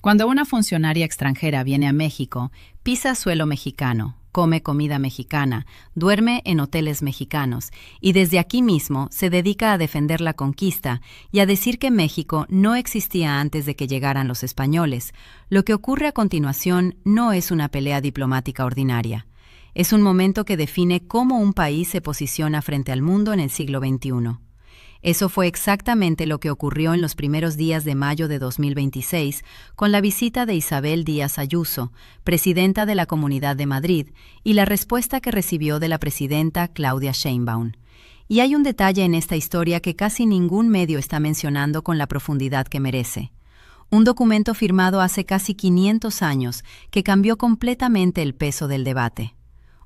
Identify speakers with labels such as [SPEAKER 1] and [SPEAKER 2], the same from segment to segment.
[SPEAKER 1] Cuando una funcionaria extranjera viene a México, pisa suelo mexicano, come comida mexicana, duerme en hoteles mexicanos y desde aquí mismo se dedica a defender la conquista y a decir que México no existía antes de que llegaran los españoles. Lo que ocurre a continuación no es una pelea diplomática ordinaria. Es un momento que define cómo un país se posiciona frente al mundo en el siglo XXI. Eso fue exactamente lo que ocurrió en los primeros días de mayo de 2026 con la visita de Isabel Díaz Ayuso, presidenta de la Comunidad de Madrid, y la respuesta que recibió de la presidenta Claudia Sheinbaum. Y hay un detalle en esta historia que casi ningún medio está mencionando con la profundidad que merece. Un documento firmado hace casi 500 años que cambió completamente el peso del debate.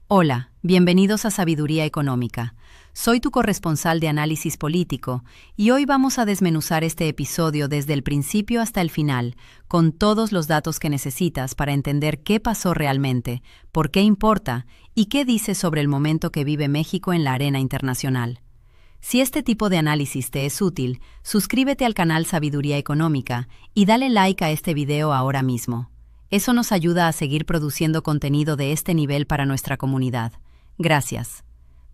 [SPEAKER 1] Hola, bienvenidos a Sabiduría Económica. Soy tu corresponsal de análisis político y hoy vamos a desmenuzar este episodio desde el principio hasta el final, con todos los datos que necesitas para entender qué pasó realmente, por qué importa y qué dice sobre el momento que vive México en la arena internacional. Si este tipo de análisis te es útil, suscríbete al canal Sabiduría Económica y dale like a este video ahora mismo. Eso nos ayuda a seguir produciendo contenido de este nivel para nuestra comunidad. Gracias.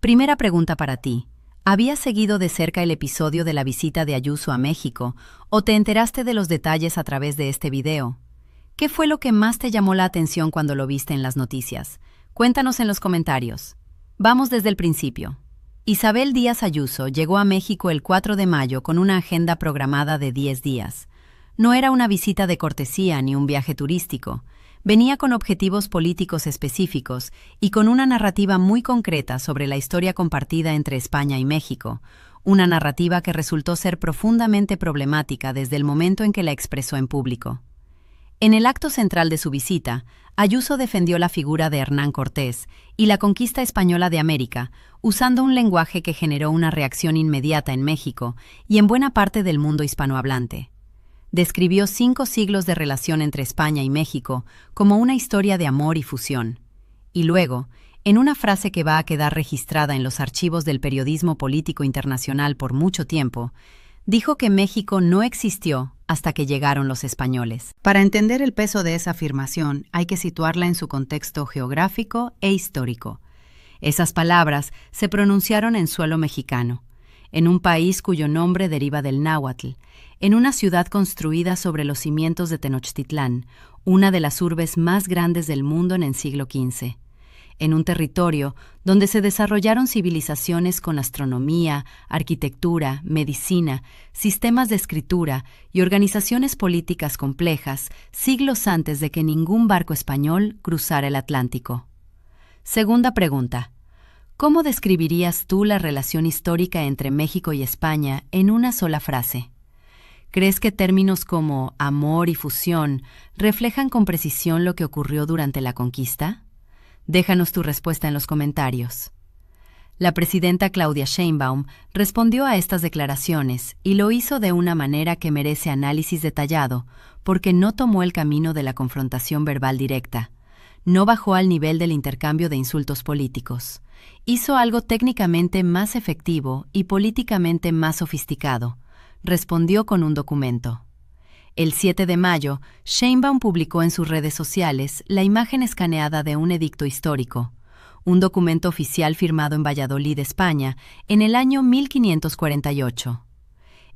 [SPEAKER 1] Primera pregunta para ti. ¿Habías seguido de cerca el episodio de la visita de Ayuso a México o te enteraste de los detalles a través de este video? ¿Qué fue lo que más te llamó la atención cuando lo viste en las noticias? Cuéntanos en los comentarios. Vamos desde el principio. Isabel Díaz Ayuso llegó a México el 4 de mayo con una agenda programada de 10 días. No era una visita de cortesía ni un viaje turístico. Venía con objetivos políticos específicos y con una narrativa muy concreta sobre la historia compartida entre España y México, una narrativa que resultó ser profundamente problemática desde el momento en que la expresó en público. En el acto central de su visita, Ayuso defendió la figura de Hernán Cortés y la conquista española de América, usando un lenguaje que generó una reacción inmediata en México y en buena parte del mundo hispanohablante. Describió 5 siglos de relación entre España y México como una historia de amor y fusión. Y luego, en una frase que va a quedar registrada en los archivos del periodismo político internacional por mucho tiempo, dijo que México no existió hasta que llegaron los españoles. Para entender el peso de esa afirmación, hay que situarla en su contexto geográfico e histórico. Esas palabras se pronunciaron en suelo mexicano, en un país cuyo nombre deriva del náhuatl, en una ciudad construida sobre los cimientos de Tenochtitlán, una de las urbes más grandes del mundo en el siglo XV, en un territorio donde se desarrollaron civilizaciones con astronomía, arquitectura, medicina, sistemas de escritura y organizaciones políticas complejas siglos antes de que ningún barco español cruzara el Atlántico. Segunda pregunta. ¿Cómo describirías tú la relación histórica entre México y España en una sola frase? ¿Crees que términos como amor y fusión reflejan con precisión lo que ocurrió durante la conquista? Déjanos tu respuesta en los comentarios. La presidenta Claudia Sheinbaum respondió a estas declaraciones y lo hizo de una manera que merece análisis detallado, porque no tomó el camino de la confrontación verbal directa. No bajó al nivel del intercambio de insultos políticos. Hizo algo técnicamente más efectivo y políticamente más sofisticado. Respondió con un documento. El 7 de mayo, Sheinbaum publicó en sus redes sociales la imagen escaneada de un edicto histórico, un documento oficial firmado en Valladolid, España, en el año 1548.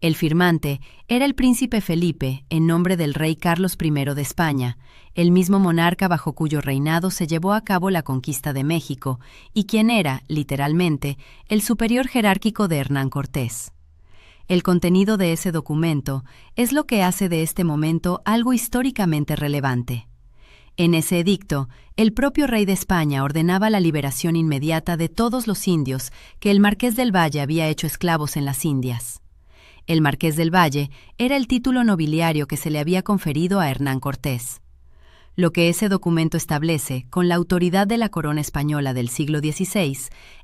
[SPEAKER 1] El firmante era el príncipe Felipe, en nombre del rey Carlos I de España, el mismo monarca bajo cuyo reinado se llevó a cabo la conquista de México y quien era, literalmente, el superior jerárquico de Hernán Cortés. El contenido de ese documento es lo que hace de este momento algo históricamente relevante. En ese edicto, el propio rey de España ordenaba la liberación inmediata de todos los indios que el Marqués del Valle había hecho esclavos en las Indias. El Marqués del Valle era el título nobiliario que se le había conferido a Hernán Cortés. Lo que ese documento establece, con la autoridad de la corona española del siglo XVI,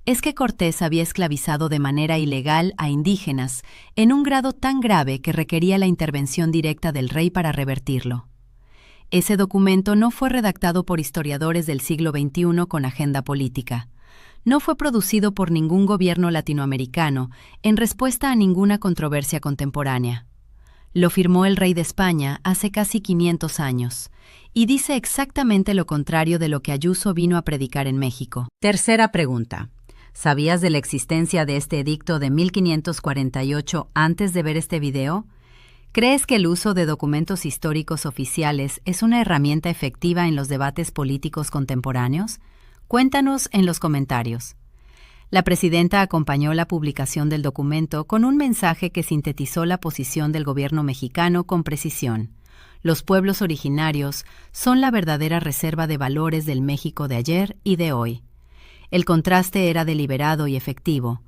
[SPEAKER 1] es que Cortés había esclavizado de manera ilegal a indígenas en un grado tan grave que requería la intervención directa del rey para revertirlo. Ese documento no fue redactado por historiadores del siglo XXI con agenda política. No fue producido por ningún gobierno latinoamericano en respuesta a ninguna controversia contemporánea. Lo firmó el rey de España hace casi 500 años, y dice exactamente lo contrario de lo que Ayuso vino a predicar en México. Tercera pregunta. ¿Sabías de la existencia de este edicto de 1548 antes de ver este video? ¿Crees que el uso de documentos históricos oficiales es una herramienta efectiva en los debates políticos contemporáneos? Cuéntanos en los comentarios. La presidenta acompañó la publicación del documento con un mensaje que sintetizó la posición del gobierno mexicano con precisión. Los pueblos originarios son la verdadera reserva de valores del México de ayer y de hoy. El contraste era deliberado y efectivo.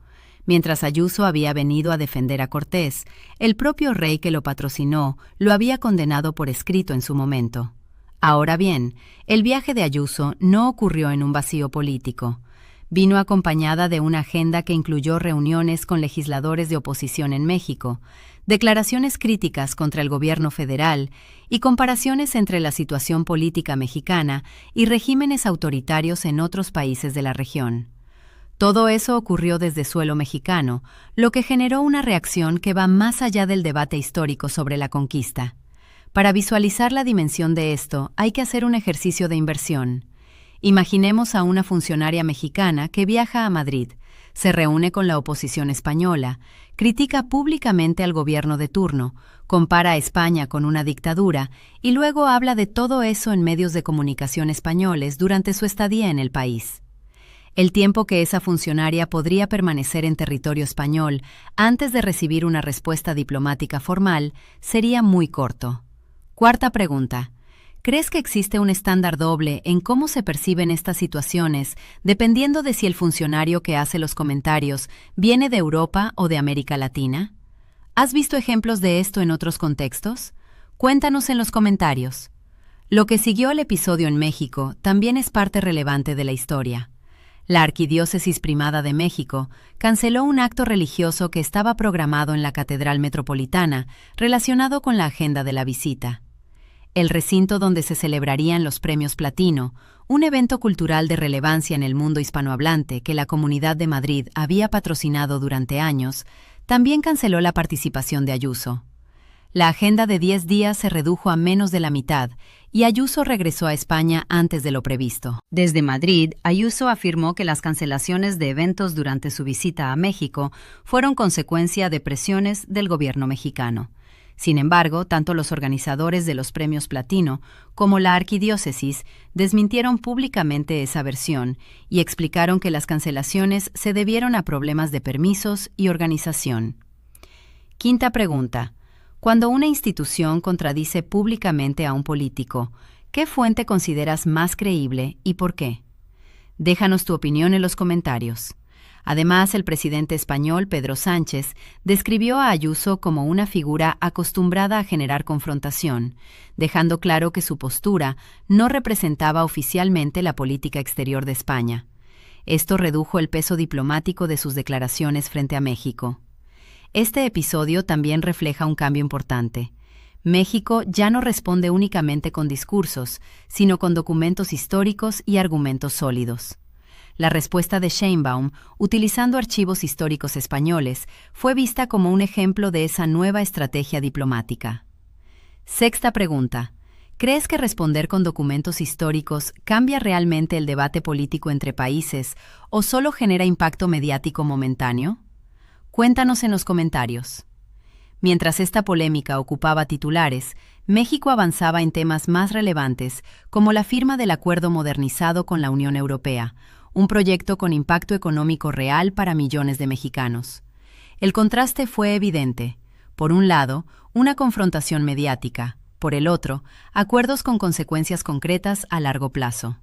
[SPEAKER 1] Mientras Ayuso había venido a defender a Cortés, el propio rey que lo patrocinó lo había condenado por escrito en su momento. Ahora bien, el viaje de Ayuso no ocurrió en un vacío político. Vino acompañada de una agenda que incluyó reuniones con legisladores de oposición en México, declaraciones críticas contra el gobierno federal y comparaciones entre la situación política mexicana y regímenes autoritarios en otros países de la región. Todo eso ocurrió desde suelo mexicano, lo que generó una reacción que va más allá del debate histórico sobre la conquista. Para visualizar la dimensión de esto, hay que hacer un ejercicio de inversión. Imaginemos a una funcionaria mexicana que viaja a Madrid, se reúne con la oposición española, critica públicamente al gobierno de turno, compara a España con una dictadura y luego habla de todo eso en medios de comunicación españoles durante su estadía en el país. El tiempo que esa funcionaria podría permanecer en territorio español antes de recibir una respuesta diplomática formal sería muy corto. Cuarta pregunta. ¿Crees que existe un estándar doble en cómo se perciben estas situaciones, dependiendo de si el funcionario que hace los comentarios viene de Europa o de América Latina? ¿Has visto ejemplos de esto en otros contextos? Cuéntanos en los comentarios. Lo que siguió al episodio en México también es parte relevante de la historia. La Arquidiócesis Primada de México canceló un acto religioso que estaba programado en la Catedral Metropolitana relacionado con la agenda de la visita. El recinto donde se celebrarían los Premios Platino, un evento cultural de relevancia en el mundo hispanohablante que la Comunidad de Madrid había patrocinado durante años, también canceló la participación de Ayuso. La agenda de 10 días se redujo a menos de la mitad y Ayuso regresó a España antes de lo previsto. Desde Madrid, Ayuso afirmó que las cancelaciones de eventos durante su visita a México fueron consecuencia de presiones del gobierno mexicano. Sin embargo, tanto los organizadores de los Premios Platino como la Arquidiócesis desmintieron públicamente esa versión y explicaron que las cancelaciones se debieron a problemas de permisos y organización. Quinta pregunta. Cuando una institución contradice públicamente a un político, ¿qué fuente consideras más creíble y por qué? Déjanos tu opinión en los comentarios. Además, el presidente español, Pedro Sánchez, describió a Ayuso como una figura acostumbrada a generar confrontación, dejando claro que su postura no representaba oficialmente la política exterior de España. Esto redujo el peso diplomático de sus declaraciones frente a México. Este episodio también refleja un cambio importante. México ya no responde únicamente con discursos, sino con documentos históricos y argumentos sólidos. La respuesta de Sheinbaum, utilizando archivos históricos españoles, fue vista como un ejemplo de esa nueva estrategia diplomática. Sexta pregunta. ¿Crees que responder con documentos históricos cambia realmente el debate político entre países o solo genera impacto mediático momentáneo? Cuéntanos en los comentarios. Mientras esta polémica ocupaba titulares, México avanzaba en temas más relevantes, como la firma del Acuerdo Modernizado con la Unión Europea, un proyecto con impacto económico real para millones de mexicanos. El contraste fue evidente. Por un lado, una confrontación mediática; por el otro, acuerdos con consecuencias concretas a largo plazo.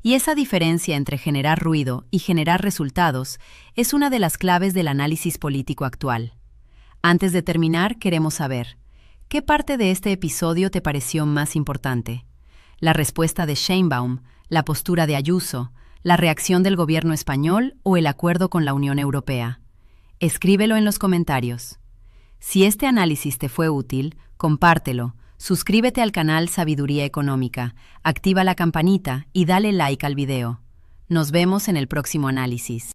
[SPEAKER 1] Y esa diferencia entre generar ruido y generar resultados es una de las claves del análisis político actual. Antes de terminar, queremos saber, ¿qué parte de este episodio te pareció más importante? ¿La respuesta de Sheinbaum, la postura de Ayuso, la reacción del gobierno español o el acuerdo con la Unión Europea? Escríbelo en los comentarios. Si este análisis te fue útil, compártelo. Suscríbete al canal Sabiduría Económica, activa la campanita y dale like al video. Nos vemos en el próximo análisis.